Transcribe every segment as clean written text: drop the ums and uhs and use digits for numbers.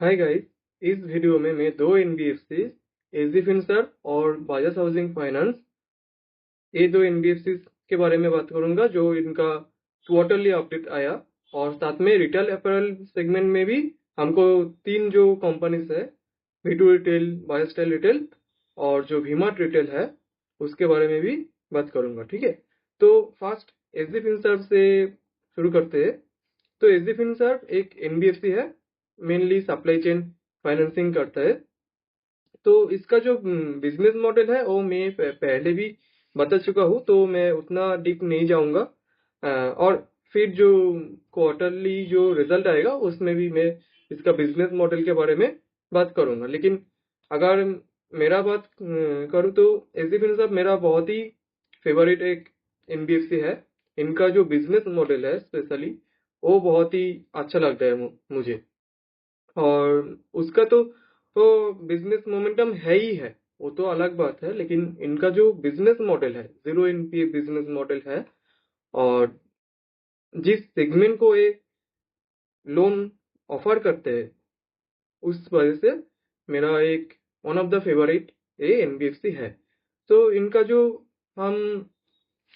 Hi guys. इस video में मैं दो एनबीएफसी एसडी फिनसर्व और बजाज हाउसिंग फाइनेंस, ये दो एनबीएफसी के बारे में बात करूंगा जो इनका क्वार्टरली अपडेट आया। और साथ में रिटेल अपैरल सेगमेंट में भी हमको तीन जो कंपनीज है, V2 retail, Bajaj style retail और जो वी-मार्ट रिटेल है, उसके बारे में भी बात करूंगा। ठीक है, तो फर्स्ट एसडी फिनसर्व से शुरू करते हैं। तो एसडी फिनसर्व एक एनबीएफसी है, मेनली सप्लाई चेन फाइनेंसिंग करता है। तो इसका जो बिजनेस मॉडल है वो मैं पहले भी बता चुका हूँ, तो मैं उतना डीप नहीं जाऊंगा। और फिर जो क्वार्टरली जो रिजल्ट आएगा उसमें भी मैं इसका बिजनेस मॉडल के बारे में बात करूंगा। लेकिन अगर मेरा बात करूँ तो एसडी फिनसर्व मेरा बहुत ही फेवरेट एक एनबीएफसी है। इनका जो बिजनेस मॉडल है स्पेशली वो बहुत ही अच्छा लगता है मुझे। और उसका तो बिजनेस मोमेंटम है ही है, वो तो अलग बात है। लेकिन इनका जो बिजनेस मॉडल है, जीरो एनपीए बिजनेस मॉडल है, और जिस सेगमेंट को ये लोन ऑफर करते हैं, उस वजह से मेरा एक वन ऑफ द फेवरेट ये एनबीएफसी है। तो इनका जो हम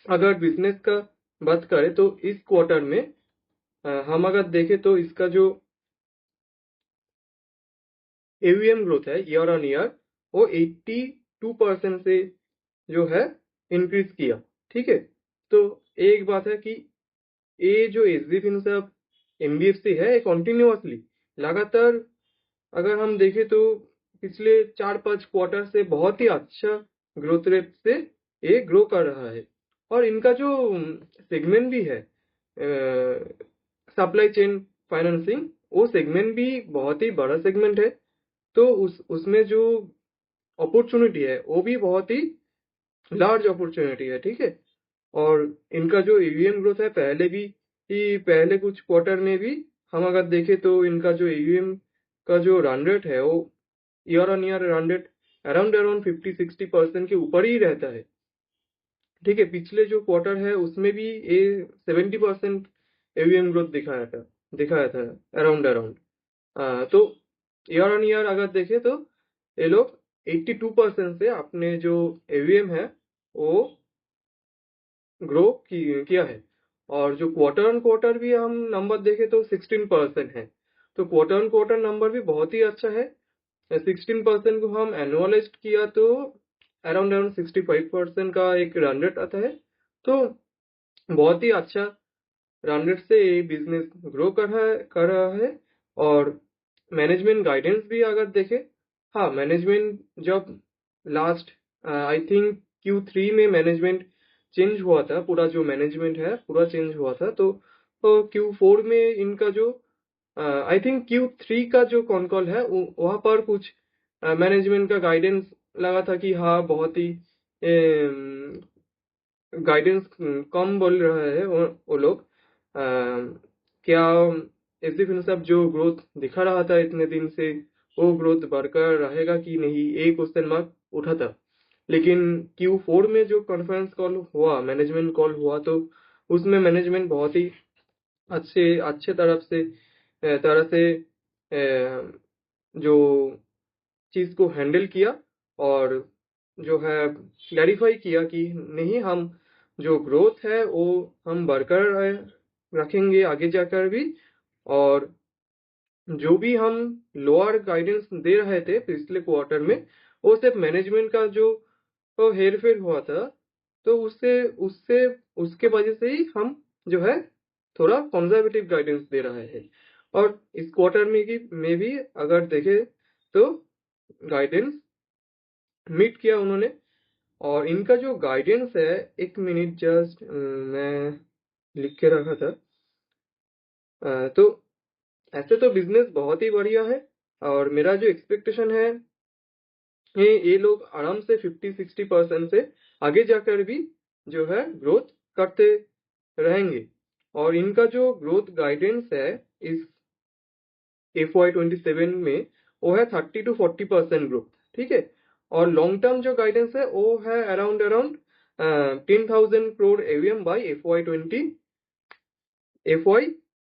अगर बिजनेस का बात करें तो इस क्वार्टर में हम अगर देखें तो इसका जो एवीएम ग्रोथ है ईयर ऑन ईयर, वो 82% से जो है इंक्रीज किया। ठीक है, तो एक बात है कि ये जो एसडी फिनसर्व एनबीएफसी है, ये कंटिन्यूअसली लगातार अगर हम देखें तो पिछले 4-5 क्वार्टर से बहुत ही अच्छा ग्रोथ रेट से ये ग्रो कर रहा है। और इनका जो सेगमेंट भी है, सप्लाई चेन फाइनेंसिंग, वो सेगमेंट भी बहुत ही बड़ा सेगमेंट है। तो उसमें जो अपॉर्चुनिटी है वो भी बहुत ही लार्ज अपॉर्चुनिटी है। ठीक है, और इनका जो ईवीएम ग्रोथ है पहले भी, कि पहले कुछ क्वार्टर में भी हम अगर देखें तो इनका जो ईवीएम का जो रन रेट है वो year on year run rate around around 50-60% के ऊपर ही रहता है। ठीक है, पिछले जो क्वार्टर है उसमें भी ये 70% एवीएम ग्रोथ दिखाया था अराउंड अराउंड। तो ईयर ऑन ईयर अगर देखें तो ये लोग 82% से अपने जो एवीएम है वो ग्रो किया है। और जो क्वार्टर ऑन क्वार्टर भी हम नंबर देखें तो 16% है। तो क्वार्टर ऑन क्वार्टर नंबर भी बहुत ही अच्छा है। 16% को हम एनुअलाइज किया तो अराउंड अराउंड 65% का एक रन रेट आता है। तो बहुत ही अच्छा रन रेट से ये बिजनेस ग्रो कर रहा है। और मैनेजमेंट गाइडेंस भी अगर देखें, हाँ, मैनेजमेंट जब लास्ट आई थिंक Q3 में मैनेजमेंट चेंज हुआ था, पूरा जो मैनेजमेंट है पूरा चेंज हुआ था। तो Q4 में इनका जो आई थिंक Q3 का जो कॉन कॉल है वहाँ पर कुछ मैनेजमेंट का गाइडेंस लगा था कि हाँ बहुत ही गाइडेंस कम बोल रहा है वो लोग। क्या एसडी फिनसर्व जो ग्रोथ दिखा रहा था इतने दिन से, वो ग्रोथ बरकरार रहेगा कि नहीं, एक क्वेश्चन मार्क उठा था। लेकिन Q4 में जो कॉन्फ्रेंस कॉल हुआ, मैनेजमेंट कॉल हुआ, तो उसमें मैनेजमेंट बहुत ही अच्छे अच्छे तरह से जो चीज को हैंडल किया, और जो है क्लैरिफाई किया कि नहीं, हम जो ग्रोथ है वो हम बरकरार रखेंगे आगे जाकर भी। और जो भी हम लोअर गाइडेंस दे रहे थे पिछले क्वार्टर में, वो सिर्फ मैनेजमेंट का जो हेर फेर हुआ था, तो उससे उससे उसके वजह से ही हम जो है थोड़ा कंजर्वेटिव गाइडेंस दे रहे हैं। और इस क्वार्टर में भी अगर देखें तो गाइडेंस मीट किया उन्होंने। और इनका जो गाइडेंस है, एक मिनट जस्ट मैं लिख के रखा था। तो ऐसे तो बिजनेस बहुत ही बढ़िया है, और मेरा जो एक्सपेक्टेशन है ये लोग आराम से 50-60% से आगे जाकर भी जो है ग्रोथ करते रहेंगे। और इनका जो ग्रोथ गाइडेंस है इस FY27 में, वो है 30-40% ग्रोथ। ठीक है, और लॉन्ग टर्म जो गाइडेंस है वो है around around 10,000 crore AUM by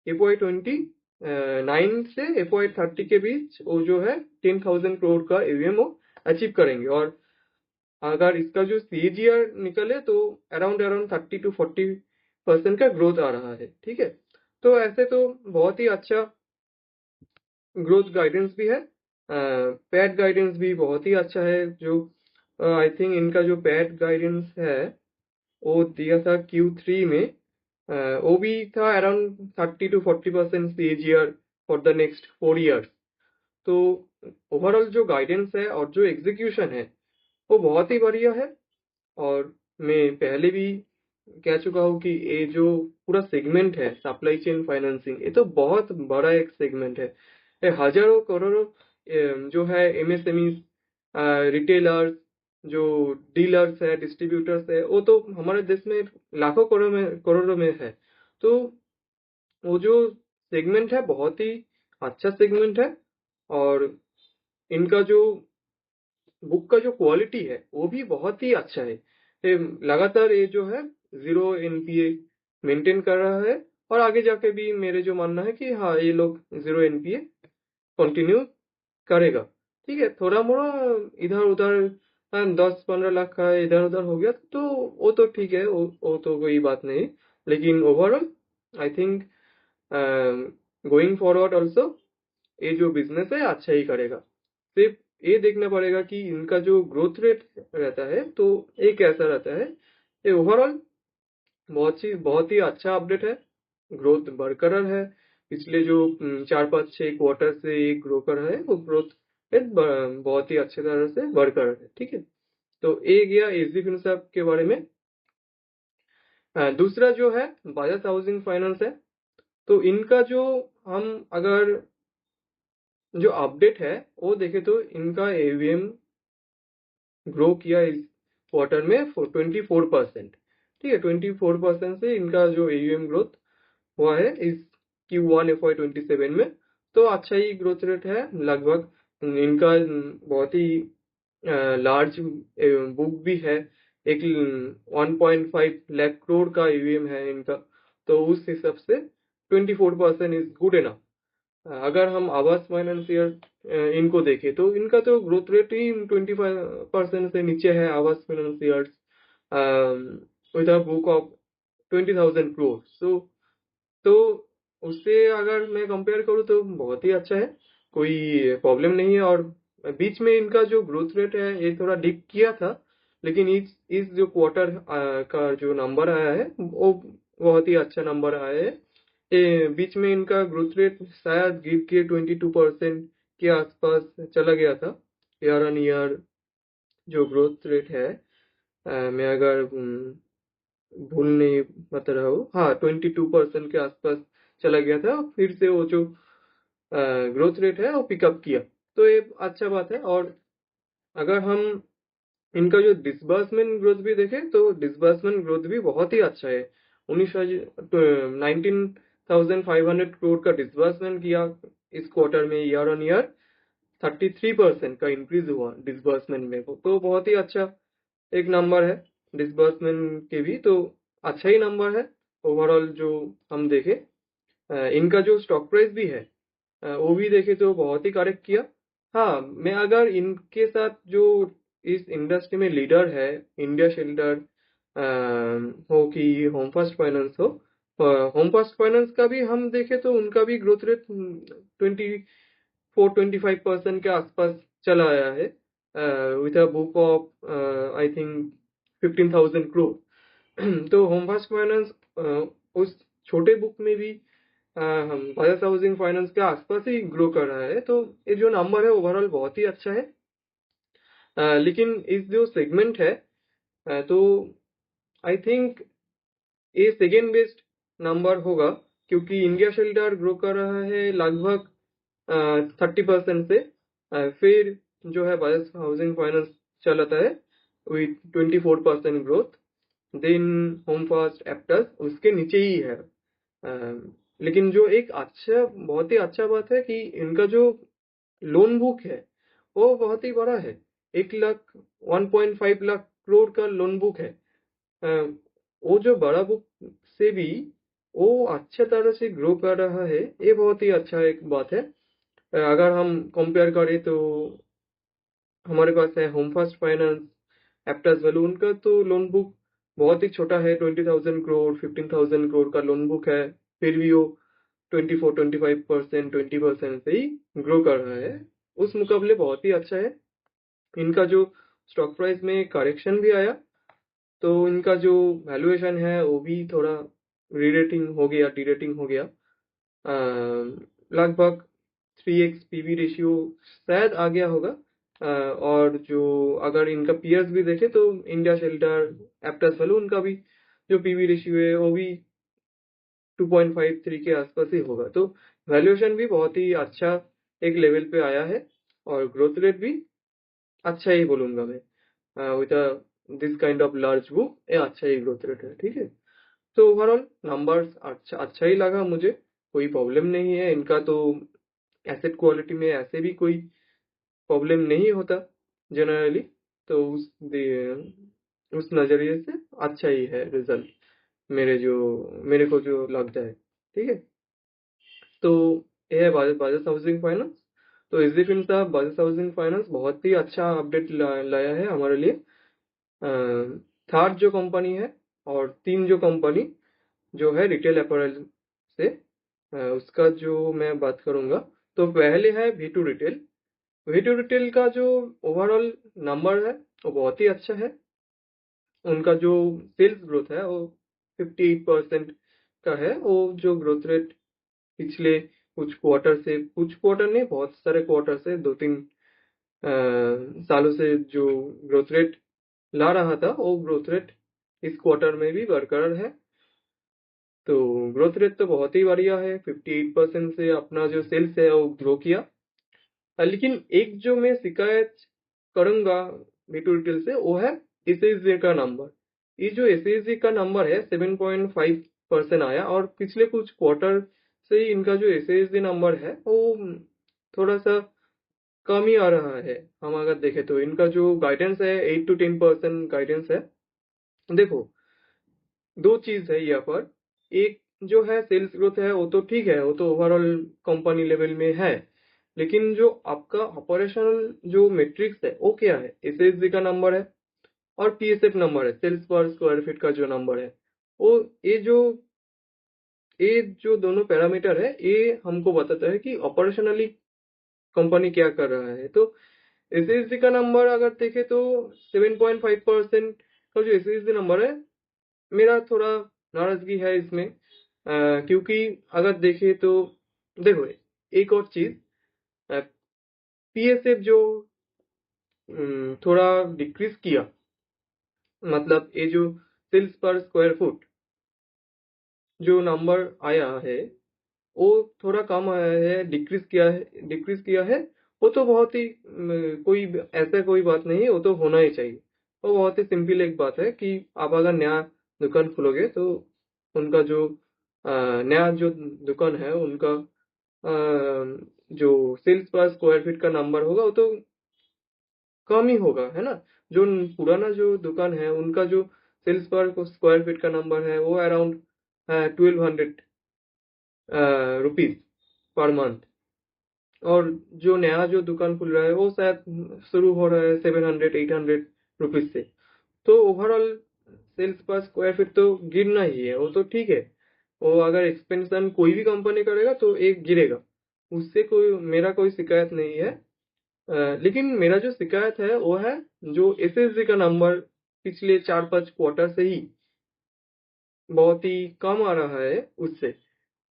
FY20 FY9 से FY30 के बीच वो जो है 10,000 करोड़ का AUM वो अचीव करेंगे। और अगर इसका जो CAGR निकले तो अराउंड 30 to 40% का ग्रोथ आ रहा है। ठीक है, तो ऐसे तो बहुत ही अच्छा ग्रोथ गाइडेंस भी है। पैट गाइडेंस भी बहुत ही अच्छा है। जो आई थिंक इनका जो पैट गाइडेंस है वो दिया था Q3 में, वो भी था around 30 to 40% CAGR for the next 4 years। तो ओवरऑल जो गाइडेंस है और जो एग्जीक्यूशन है वो बहुत ही बढ़िया है। और मैं पहले भी कह चुका हूँ कि ये जो पूरा सेगमेंट है सप्लाई चेन फाइनेंसिंग, ये तो बहुत बड़ा एक सेगमेंट है। ये हजारों करोड़ों जो है MSME रिटेलर्स, जो डीलर्स है, डिस्ट्रीब्यूटर्स है, वो तो हमारे देश में लाखों करोड़ों में है। तो वो जो सेगमेंट है बहुत ही अच्छा सेगमेंट है। और इनका जो बुक का जो क्वालिटी है वो भी बहुत ही अच्छा है। लगातार ये जो है 0 NPA मेंटेन कर रहा है। और आगे जाके भी मेरे जो मानना है कि हाँ ये लोग 0 NPA कंटिन्यू करेगा। ठीक है, थोड़ा मोड़ा इधर उधर 10-15 लाख का इधर उधर हो गया तो वो तो ठीक है, वो तो कोई बात नहीं। लेकिन overall I think going forward also ये जो बिजनेस है अच्छा ही करेगा। सिर्फ ये देखना पड़ेगा कि इनका जो ग्रोथ रेट रहता है तो ये कैसा रहता है। ये ओवरऑल बहुत ही अच्छा अपडेट है। ग्रोथ बरकरार है। पिछले जो 4-5-6 क्वार्टर से ये ग्रो कर रहा है वो ग्रोथ रेट बहुत ही अच्छे तरह से बरकरार है। ठीक है, तो ये गया एसडी फिनसर्व के बारे में। दूसरा जो है बजाज हाउसिंग फाइनेंस है। तो इनका जो हम अगर जो अपडेट है वो देखे तो इनका AUM ग्रो किया इस क्वार्टर में 24%। ठीक है, 24% से इनका जो AUM ग्रोथ हुआ है इस Q1 FY27 में। तो अच्छा ही ग्रोथ रेट है। लगभग इनका बहुत ही लार्ज बुक भी है। एक 1.5 लाख करोड़ का AUM है इनका। तो उस हिसाब से 24% इज गुड इनफ। अगर हम आवास फाइनेंसियर इनको देखें तो इनका तो ग्रोथ रेट ही 25% से नीचे है। आवास financiers with a book of 20,000 crore. तो उससे अगर मैं कंपेयर करूँ तो बहुत ही अच्छा है, कोई प्रॉब्लम नहीं है। और बीच में इनका जो ग्रोथ रेट है ये थोड़ा डिप किया था, लेकिन इस जो क्वार्टर का जो नंबर आया है वो बहुत ही अच्छा नंबर आया है। बीच में इनका ग्रोथ रेट शायद गिर के 22% के आसपास चला गया था। ईयर ऑन ईयर जो ग्रोथ रेट है, मैं अगर भूल नहीं बता रहा हूँ, हाँ 22% के आसपास चला गया था। फिर से वो जो ग्रोथ रेट है वो पिकअप किया, तो ये अच्छा बात है। और अगर हम इनका जो डिसबर्समेंट ग्रोथ भी देखें तो डिसबर्समेंट ग्रोथ भी बहुत ही अच्छा है। 19,500 करोड़ का डिसबर्समेंट किया इस क्वार्टर में। ईयर ऑन ईयर 33% का इंक्रीज हुआ डिसबर्समेंट में, तो बहुत ही अच्छा एक नंबर है। डिसबर्समेंट के भी तो अच्छा ही नंबर है। ओवरऑल जो हम देखें, इनका जो स्टॉक प्राइस भी है वो भी देखे तो बहुत ही करेक्ट किया। हाँ, मैं अगर इनके साथ जो इस इंडस्ट्री में लीडर है, इंडिया शेल्टर हो कि होम फर्स्ट फाइनेंस हो, होम फर्स्ट फाइनेंस का भी हम देखें तो उनका भी ग्रोथ रेट 24-25% के आसपास चला आया है with a book of I think 15,000 crore. तो होम फर्स्ट फाइनेंस उस छोटे बुक में भी हम बजाज हाउसिंग फाइनेंस के आसपास ही ग्रो कर रहा है। तो ये जो नंबर है ओवरऑल बहुत ही अच्छा है। लेकिन इस जो सेगमेंट है तो आई थिंक ये सेकेंड बेस्ट नंबर होगा, क्योंकि इंडिया शेल्टर ग्रो कर रहा है लगभग 30% से। फिर जो है बजाज हाउसिंग फाइनेंस चलाता है with 24% growth. Then Home First Aptus उसके नीचे ही है। लेकिन जो एक अच्छा बहुत ही अच्छा बात है कि इनका जो लोन बुक है वो बहुत ही बड़ा है। 1.5 लाख करोड़ का लोन बुक है। वो जो बड़ा बुक से भी वो अच्छे तरह से ग्रो कर रहा है, ये बहुत ही अच्छा एक बात है। अगर हम कंपेयर करें तो हमारे पास है home first finance, Aptus value, उनका तो लोन बुक बहुत ही छोटा है, 20,000 करोड़ 15,000 करोड़ का लोन बुक है, फिर भी वो 24-25%, 20% से ही ग्रो कर रहा है। उस मुकाबले बहुत ही अच्छा है। इनका जो स्टॉक प्राइस में करेक्शन भी आया, तो इनका जो वैल्यूएशन है वो भी थोड़ा रीरेटिंग हो गया, डीरेटिंग हो गया। लगभग 3x पीवी रेशियो शायद आ गया होगा। और जो अगर इनका पीएस भी देखे तो इंडिया शेल्टर, एप्टस वैल्यू, उनका भी जो पीवी रेशियो है वो भी 2.53 के आसपास ही होगा। तो वैल्यूएशन भी बहुत ही अच्छा एक लेवल पे आया है, और ग्रोथ रेट भी अच्छा ही बोलूंगा मैं। With this kind of large book, ये अच्छा ही ग्रोथ रेट है, ठीक है। तो ओवरऑल नंबर्स अच्छा अच्छा ही लगा मुझे, कोई प्रॉब्लम नहीं है इनका। तो एसेट क्वालिटी में ऐसे भी कोई प्रॉब्लम नहीं होता जनरली। तो उस नजरिए से अच्छा ही है रिजल्ट, मेरे को जो लगता है, ठीक है। तो ये है बजाज हाउसिंग फाइनेंस। तो इजीफिन साहब, बजाज हाउसिंग फाइनेंस बहुत ही अच्छा अपडेट लाया है हमारे लिए। थर्ड जो कंपनी है, और तीन जो कंपनी जो है रिटेल अपैरल से, उसका जो मैं बात करूंगा। तो पहले है V2 रिटेल। V2 रिटेल का जो ओवरऑल नंबर है वो बहुत ही अच्छा है। उनका जो सेल्स ग्रोथ है वो 58% का है। वो जो ग्रोथ रेट पिछले कुछ क्वार्टर नहीं, बहुत सारे क्वार्टर से, 2-3 सालों से जो ग्रोथ रेट ला रहा था, वो ग्रोथ रेट इस क्वार्टर में भी बरकरार है। तो ग्रोथ रेट तो बहुत ही बढ़िया है, 58% से अपना जो सेल्स है वो ग्रो किया। लेकिन एक जो मैं शिकायत करूंगा V2 रिटेल से, वो है एसएसजी का नंबर। ये जो एसएसजी का नंबर है 7.5% आया, और पिछले कुछ क्वार्टर से ही इनका जो एसएसजी नंबर है वो थोड़ा सा कम ही आ रहा है। हम अगर देखें तो इनका जो गाइडेंस है 8-10% गाइडेंस है। देखो, दो चीज है यहाँ पर। एक जो है सेल्स ग्रोथ है, वो तो ठीक है, वो तो ओवरऑल कंपनी लेवल में है। लेकिन जो आपका ऑपरेशनल जो मैट्रिक्स है वो क्या है, एसएसजी का नंबर है और पीएसएफ नंबर है, सेल्स पर स्क्वायर फीट का जो नंबर है, वो ये जो दोनों पैरामीटर है, ये हमको बताता है कि ऑपरेशनली कंपनी क्या कर रहा है। तो एसएसजी का नंबर अगर देखे तो 7.5% का जो एसएसजी नंबर है, मेरा थोड़ा नाराजगी है इसमें। क्योंकि अगर देखे तो देखो, एक और चीज, पीएसएफ जो थोड़ा डिक्रीज किया, मतलब ये जो सेल्स पर स्क्वायर फुट जो नंबर आया है वो थोड़ा कम आया है, डिक्रीज किया है। वो तो बहुत ही कोई ऐसा कोई बात नहीं है, वो तो होना ही चाहिए। वो बहुत ही सिंपल एक बात है कि आप अगर नया दुकान खोलोगे तो उनका जो नया जो दुकान है उनका जो सेल्स पर स्क्वायर फीट का नंबर होगा वो तो कम ही होगा, है ना। जो पुराना जो दुकान है उनका जो सेल्स पर स्क्वायर फीट का नंबर है वो अराउंड 1200 रुपीज पर मंथ। और जो नया जो दुकान खुल रहा है वो शायद शुरू हो रहा है 700-800 रुपीज से। तो ओवरऑल सेल्स पर स्क्वायर फीट तो गिरना ही है, वो तो ठीक है। वो अगर एक्सपेंशन कोई भी कंपनी करेगा तो एक गिरेगा, उससे कोई मेरा कोई शिकायत नहीं है। लेकिन मेरा जो शिकायत है वो है जो एसएसजी का नंबर पिछले 4-5 क्वार्टर से ही बहुत ही कम आ रहा है उससे।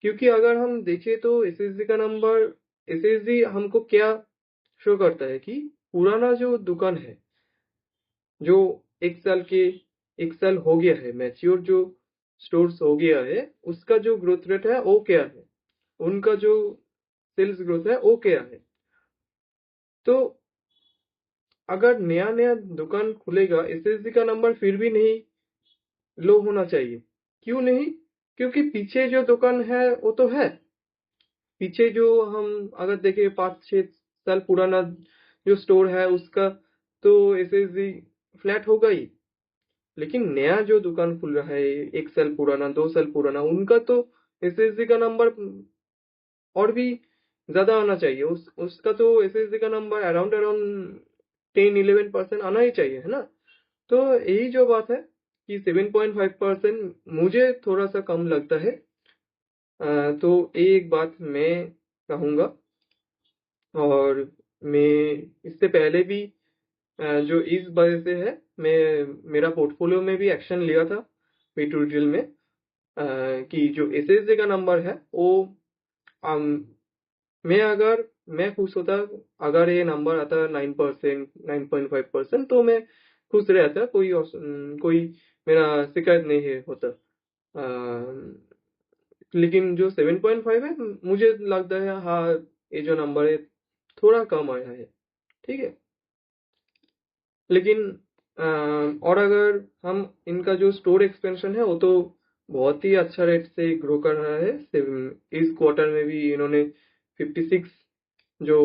क्योंकि अगर हम देखें तो एसएसजी का नंबर, एसएसजी हमको क्या शो करता है कि पुराना जो दुकान है, जो एक साल हो गया है, मैच्योर जो स्टोर्स हो गया है, उसका जो ग्रोथ रेट है वो क्या है, उनका जो सेल्स ग्रोथ है वो क्या है। तो अगर नया नया दुकान खुलेगा, एसएसजी का नंबर फिर भी नहीं लो होना चाहिए। क्यों नहीं? क्योंकि पीछे जो दुकान है वो तो है। पीछे जो हम अगर देखें 5-6 साल पुराना जो स्टोर है उसका तो एसएसजी फ्लैट होगा ही। लेकिन नया जो दुकान खुल रहा है 1 साल पुराना 2 साल पुराना उनका तो एसएसजी का नंबर और भी ज्यादा आना चाहिए। उसका तो एसएसजी का नंबर अराउंड अराउंड 10-11% आना ही चाहिए, है ना। तो यही जो बात है कि 7.5% मुझे थोड़ा सा कम लगता है। तो एक बात मैं कहूँगा, और मैं इससे पहले भी जो इस वजह से है, मैं मेरा पोर्टफोलियो में भी एक्शन लिया था पीटूरियल में, कि जो एसएसजी का नंबर है वो अम, मैं खुश होता अगर ये नंबर आता 9%, 9.5%, तो मैं खुश रहता, कोई मेरा शिकायत नहीं है होता। लेकिन जो 7.5 है, मुझे लगता है हाँ ये जो नंबर है थोड़ा कम आया है, ठीक है। लेकिन और अगर हम इनका जो स्टोर एक्सपेंशन है वो तो बहुत ही अच्छा रेट से ग्रो कर रहा है। इस क्वार्टर में भी इन्होंने 56 जो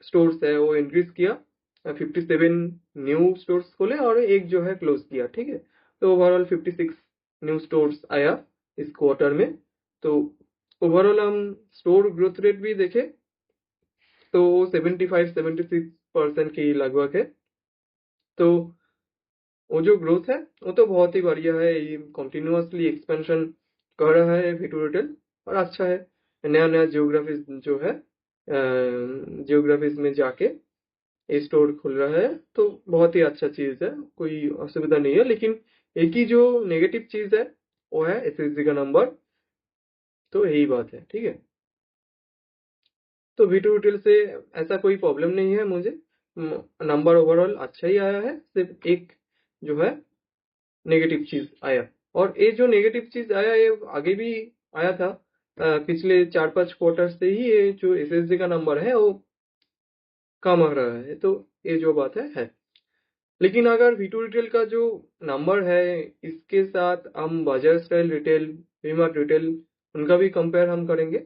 स्टोर्स है वो इंक्रीज किया, 57 न्यू स्टोर्स खोले और एक जो है क्लोज किया, ठीक है। तो ओवरऑल 56 न्यू स्टोर्स आया इस क्वार्टर में। तो ओवरऑल हम स्टोर ग्रोथ रेट भी देखे तो 75-76% के लगभग है। तो वो जो ग्रोथ है वो तो बहुत ही बढ़िया है, ये कंटिन्यूअसली एक्सपेंशन कर रहा है वीटू रिटेल, और अच्छा है। नया नया जियोग्राफीज जो है, जियोग्राफीज में जाके ये स्टोर खुल रहा है, तो बहुत ही अच्छा चीज है, कोई असुविधा नहीं है। लेकिन एक ही जो नेगेटिव चीज है वो है एसएसजी का नंबर। तो यही बात है, ठीक है। तो वीटू रिटेल से ऐसा कोई प्रॉब्लम नहीं है मुझे, नंबर ओवरऑल अच्छा ही आया है, सिर्फ एक जो है नेगेटिव चीज आया। और ये जो नेगेटिव चीज आया ये आगे भी आया था, पिछले 4-5 क्वार्टर से ही ये जो एसएसजी का नंबर है वो कम आ रहा है। तो ये जो बात है। लेकिन अगर वी टू रिटेल का जो नंबर है इसके साथ हम बाजार स्टाइल रिटेल, वी-मार्ट रिटेल, उनका भी कंपेयर हम करेंगे,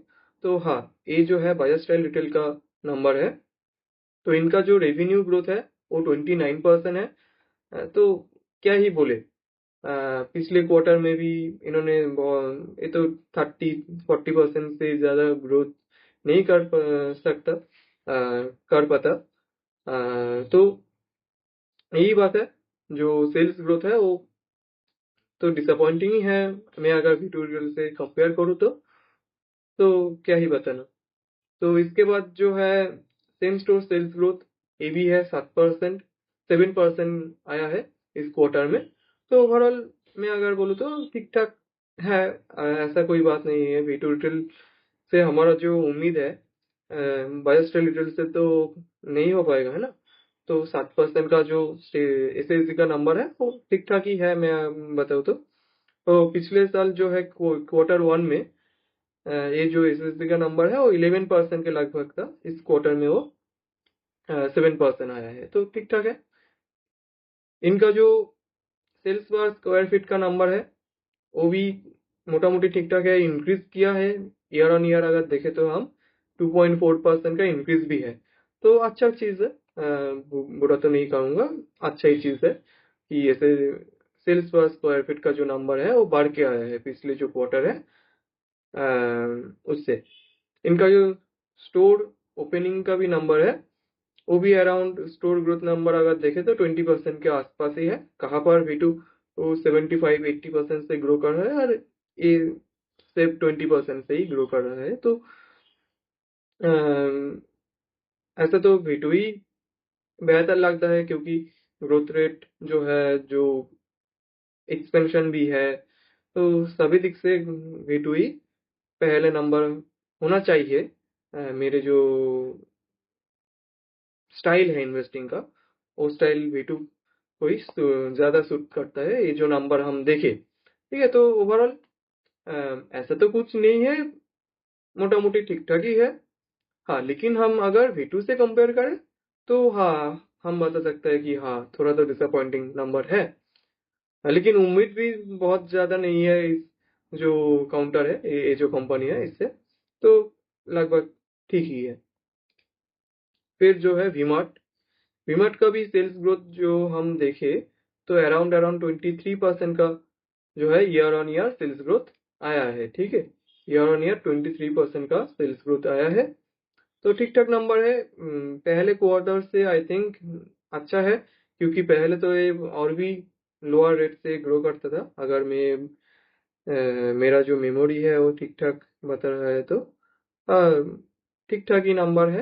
तो हाँ ये जो है बाजार स्टाइल रिटेल का नंबर है, तो इनका जो रेवेन्यू ग्रोथ है वो 29% है। तो क्या ही बोले, पिछले क्वार्टर में भी इन्होंने ये तो 30-40% से ज्यादा ग्रोथ नहीं सकता, कर पाता। तो यही बात है, जो सेल्स ग्रोथ है वो तो डिसअपॉइंटिंग ही है। मैं अगर ट्यूटोरियल से कंपेयर करूँ तो क्या ही बताना। तो इसके बाद जो है सेम स्टोर सेल्स ग्रोथ, ये भी है 7%, 7% आया है इस क्वार्टर में। तो ओवरऑल मैं अगर बोलूँ तो ठीक ठाक है, ऐसा कोई बात नहीं है। वी टू रिटेल से हमारा जो उम्मीद है बायोस्टेल रिटेल से तो नहीं हो पाएगा, है ना। तो 7% का जो एसएसजी का नंबर है वो ठीक ठाक ही है, मैं बताऊँ तो पिछले साल जो है क्वार्टर 1 में ये जो एसएसजी का नंबर है वो 11% के लगभग था, इस क्वार्टर में वो 7% आया है, तो ठीक ठाक है। इनका जो सेल्स पर स्क्वायर फीट का नंबर है वो भी मोटा मोटी ठीक ठाक है, इंक्रीज किया है ईयर ऑन ईयर अगर देखे तो हम 2.4% का इंक्रीज भी है। तो अच्छा चीज है, बुरा तो नहीं कहूंगा, अच्छा ही चीज है कि ऐसे सेल्स पर स्क्वायर फीट का जो नंबर है वो बढ़ के आया है पिछले जो क्वार्टर है उससे। इनका जो स्टोर ओपनिंग का भी नंबर है वो भी अराउंड स्टोर ग्रोथ नंबर अगर देखे तो 20% के आसपास ही है। कहाँ पर V2 वो 75-80% से ग्रो कर रहा है, और ये सिर्फ 20% से ही ग्रो कर रहा है। तो अम, ऐसा तो V2 ही बेहतर लगता है, क्योंकि ग्रोथ रेट जो है, जो एक्सपेंशन भी है, तो सभी दिख से V2 ही पहले नंबर होना चाहिए। मेरे जो स्टाइल है इन्वेस्टिंग का, वो स्टाइल V2 को ही ज्यादा सूट करता है, ये जो नंबर हम देखे, ठीक है। तो ओवरऑल ऐसा तो कुछ नहीं है, मोटा मोटी ठीक ठाक ही है। हाँ लेकिन हम अगर V2 से कंपेयर करें तो हाँ हम बता सकते हैं कि हाँ थोड़ा तो डिसअपॉइंटिंग नंबर है। लेकिन उम्मीद भी बहुत ज्यादा नहीं है इस जो काउंटर है, ये जो कंपनी है इससे, तो लगभग ठीक ही है। फिर जो है वीमार्ट, वीमार्ट का भी सेल्स ग्रोथ जो हम देखे तो अराउंड अराउंड 23% का जो है year on year sales growth आया है। ठीक है, ईयर ऑन ईयर 23% का सेल्स ग्रोथ आया है, तो ठीक ठाक नंबर है। पहले क्वार्टर से आई थिंक अच्छा है, क्योंकि पहले तो ये और भी लोअर रेट से ग्रो करता था, अगर मेरा जो मेमोरी है वो ठीक ठाक बता रहा है तो ठीक ठाक ही नंबर है,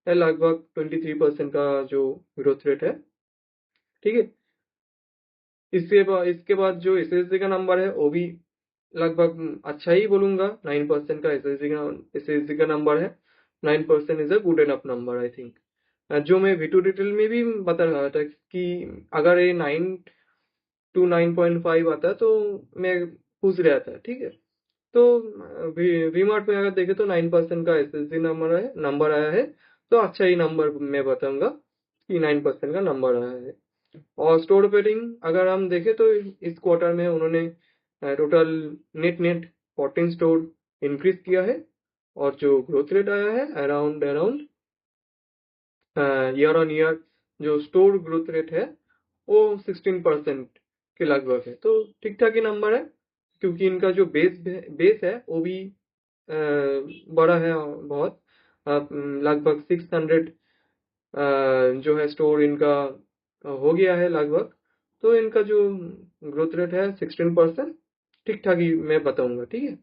लगभग 23% का जो ग्रोथ रेट है। ठीक है, इसके बाद जो एसएसजी का नंबर है वो भी लगभग अच्छा ही बोलूंगा, 9% का एसएसजी का नंबर है। 9% is a good enough number I think. जो मैं वी टू डिटेल में भी बता रहा था कि अगर ये 9 to 9.5 आता तो मैं पूछ रहा था। ठीक है, तो वी मार्ट में अगर देखे तो 9% का एसएसजी नंबर आया है, तो अच्छा ही नंबर मैं बताऊंगा कि 9% का नंबर आया है। और स्टोर ओपनिंग अगर हम देखें तो इस क्वार्टर में उन्होंने टोटल नेट 14 स्टोर इंक्रीज किया है, और जो ग्रोथ रेट आया है around around year on year जो स्टोर ग्रोथ रेट है वो 16% के लगभग है, तो ठीक ठाक ही नंबर है, क्योंकि इनका जो बेस है वो भी बड़ा है बहुत। लगभग 600 जो है स्टोर इनका हो गया है लगभग, तो इनका जो ग्रोथ रेट है 16%, ठीक ठाक ही मैं बताऊंगा। ठीक है,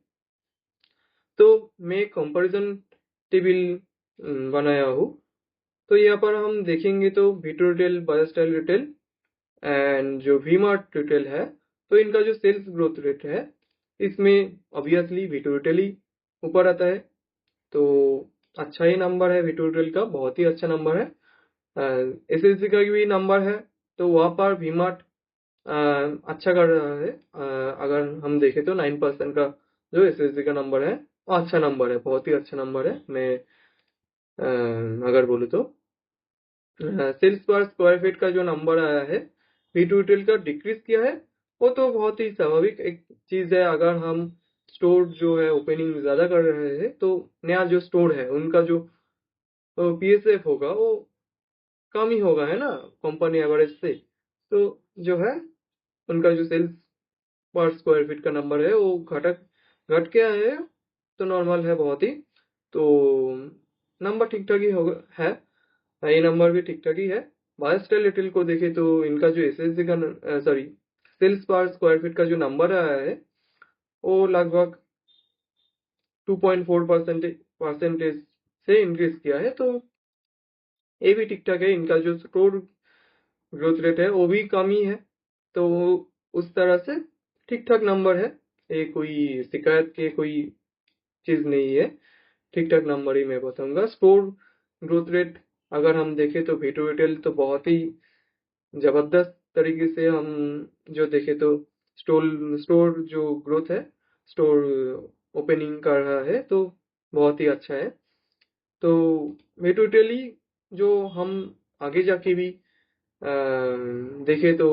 तो मैं कंपैरिजन टेबल बनाया हूँ, तो यहाँ पर हम देखेंगे तो वीटू रिटेल, बायोस्टाइल रिटेल एंड जो वी मार्ट रिटेल है, तो इनका जो सेल्स ग्रोथ रेट है इसमें ऑब्वियसली वीटू रिटेल ही ऊपर आता है, तो अच्छा ही नंबर है वीटू रिटेल का, बहुत ही अच्छा नंबर है। एसएसजी का भी नंबर है, तो वहाँ पर वी मार्ट अच्छा कर रहा है। अगर हम देखें तो 9% का जो एसएसजी का नंबर है वो अच्छा नंबर है, बहुत ही अच्छा नंबर है। मैं अगर बोलूँ तो सेल्स पर स्क्वायर फीट का जो नंबर आया है वी टू रिटेल का डिक्रीज किया है, वो तो बहुत ही स्वाभाविक एक चीज है। अगर हम स्टोर जो है ओपनिंग ज्यादा कर रहे हैं, तो नया जो स्टोर है उनका जो पीएसएफ होगा वो कम ही होगा, है ना, कंपनी एवरेज से। तो जो है उनका जो सेल्स पर स्क्वायर फीट का नंबर है वो घट के आए हैं, तो नॉर्मल है बहुत ही, तो नंबर ठीक ठाक ही होगा है। ये नंबर भी ठीक ठाक ही है। बायोस्टाइल रिटेल को देखे तो इनका जो एसएसजी का सॉरी सेल्स पर स्क्वायर फीट का जो नंबर आया है वो लगभग 2.4% से इंक्रीज किया है, तो ये भी ठीक ठाक है। इनका जो स्टोर ग्रोथ रेट है वो भी कम ही है, तो उस तरह से ठीक ठाक नंबर है, ये कोई शिकायत के कोई चीज नहीं है, ठीक ठाक नंबर ही मैं बताऊंगा। स्टोर ग्रोथ रेट अगर हम देखें तो वीटू रिटेल तो बहुत ही जबरदस्त तरीके से हम जो देखें तो स्टोर स्टोर जो ग्रोथ है, स्टोर ओपनिंग कर रहा है, तो बहुत ही अच्छा है। तो वीटू रिटेल ही जो हम आगे जाके भी देखे तो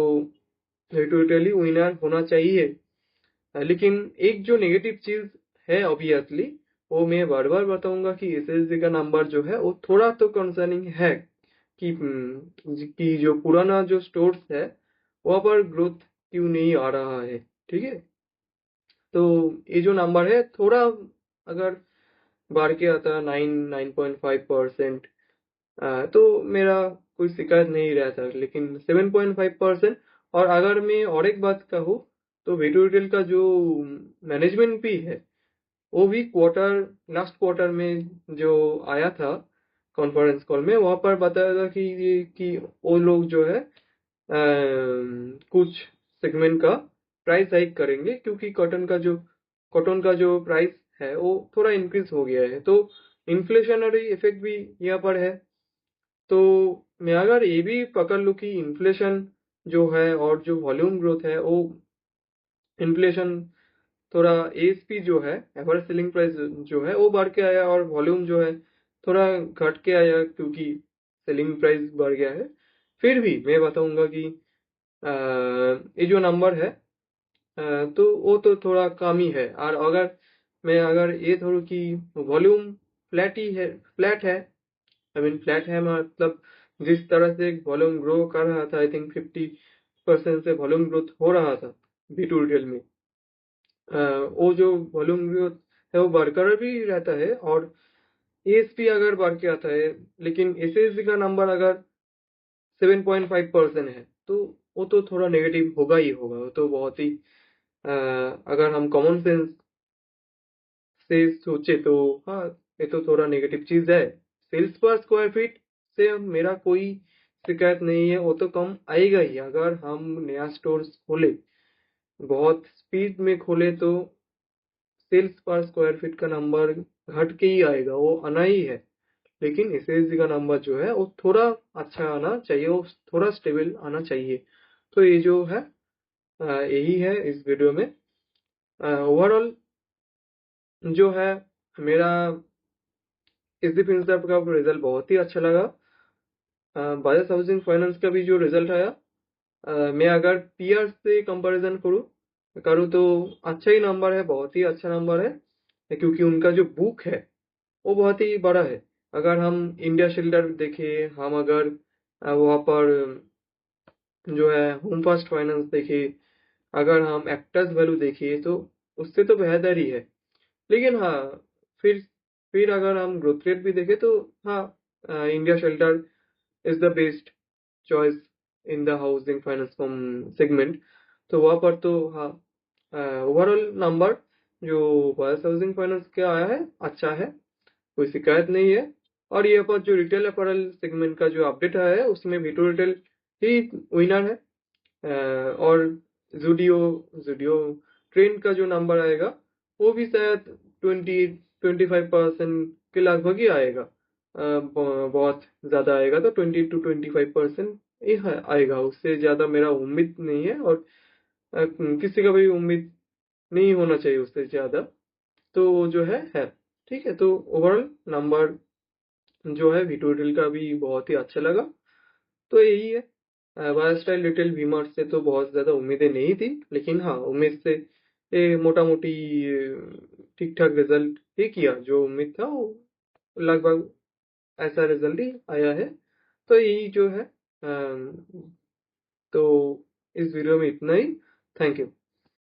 वीटू रिटेल ही विनर होना चाहिए। लेकिन एक जो नेगेटिव चीज है ऑब्वियसली, वो मैं बार बार बताऊंगा कि एसएसजी का नंबर जो है वो थोड़ा तो कंसर्निंग है, कि जो पुराना जो स्टोर्स है वहाँ पर ग्रोथ क्यों नहीं आ रहा है। ठीक है, तो ये जो नंबर है थोड़ा अगर बढ़ के आता 9.5%, तो मेरा कोई शिकायत नहीं रहता, लेकिन 7.5%। और अगर मैं और एक बात कहूँ तो वीटू रिटेल का जो मैनेजमेंट भी है वो भी लास्ट क्वार्टर में जो आया था कॉन्फ्रेंस कॉल में, वहां पर बताया था कि वो लोग जो है कुछ सेगमेंट का प्राइस हाइक करेंगे, क्योंकि कॉटन का जो प्राइस है वो थोड़ा इंक्रीज हो गया है, तो इन्फ्लेशनरी इफेक्ट भी यहाँ पर है। तो मैं अगर ये भी पकड़ लूँ कि इन्फ्लेशन जो है और जो वॉल्यूम ग्रोथ है वो इन्फ्लेशन थोड़ा एएसपी जो है एवरेज सेलिंग प्राइस जो है वो बढ़ के आया, और वॉल्यूम जो है थोड़ा घट के आया क्योंकि सेलिंग प्राइस बढ़ गया है, फिर भी मैं बताऊंगा कि ये जो नंबर है तो वो तो थोड़ा कम ही है। और अगर ये धरूँ कि वॉल्यूम फ्लैट है, आई मीन फ्लैट है, मतलब जिस तरह से वॉल्यूम ग्रो कर रहा था आई थिंक परसेंट से वॉल्यूम ग्रोथ हो रहा था V2 रिटेल में, वो जो वॉल्यूम ग्रोथ है वो बरकरार भी रहता है, और ASP अगर बढ़ के आता है, लेकिन SSG का नंबर अगर 7.5% है तो वो तो थोड़ा नेगेटिव होगा ही होगा। वो तो बहुत ही अगर हम कॉमन सेंस से सोचे तो हाँ, ये तो थोड़ा नेगेटिव चीज है। सेल्स पर स्क्वायर फीट से मेरा कोई शिकायत नहीं है, वो तो कम आएगा ही। अगर हम नया स्टोर खोले, बहुत स्पीड में खोले, तो सेल्स पर स्क्वायर फीट का नंबर घट के ही आएगा, वो आना ही है। लेकिन SSG का नंबर जो है वो थोड़ा अच्छा आना चाहिए, वो थोड़ा स्टेबल आना चाहिए। तो ये जो है यही है इस वीडियो में। ओवरऑल जो है मेरा इस डिफेंस का रिजल्ट बहुत ही अच्छा लगा। बजाज हाउसिंग फाइनेंस का भी जो रिजल्ट आया, मैं अगर पीआर से कंपैरिजन करूँ तो अच्छा ही नंबर है, बहुत ही अच्छा नंबर है, क्योंकि उनका जो बुक है वो बहुत ही बड़ा है। अगर हम इंडिया शिल्डर देखें, हम अगर वहाँ पर जो है होम फर्स्ट फाइनेंस देखें, अगर हम एक्टर्स वैल्यू देखिए, तो उससे तो बेहतर ही है। लेकिन हाँ, फिर फिर अगर हम ग्रोथ रेट भी देखें तो हाँ, India shelter is the best choice in the housing finance segment. तो वहाँ पर तो हाँ, ओवरऑल नंबर जो बजाज हाउसिंग फाइनेंस का आया है अच्छा है, कोई शिकायत नहीं है। और ये पर जो रिटेल अपैरल सेगमेंट का जो अपडेट आया है उसमें V2 रिटेल ही विनर है। और जूडियो जूडियो ट्रेंड का जो नंबर आएगा वो भी शायद 20-25% के लगभग ही आएगा। बहुत ज्यादा आएगा तो 20-25% ही आएगा, उससे ज्यादा मेरा उम्मीद नहीं है, और किसी का भी उम्मीद नहीं होना चाहिए उससे ज्यादा। तो वो जो है ठीक है। तो ओवरऑल नंबर जो है V2 रिटेल का भी बहुत ही अच्छा लगा। तो यही है। स्टाइल रिटेल वीमार्ट से तो बहुत ज्यादा उम्मीदें नहीं थी, लेकिन हाँ, उम्मीद से ये मोटा मोटी ठीक ठाक रिजल्ट ही किया। जो उम्मीद था वो लगभग ऐसा रिजल्ट ही आया है। तो यही जो है तो इस वीडियो में इतना ही। Thank you.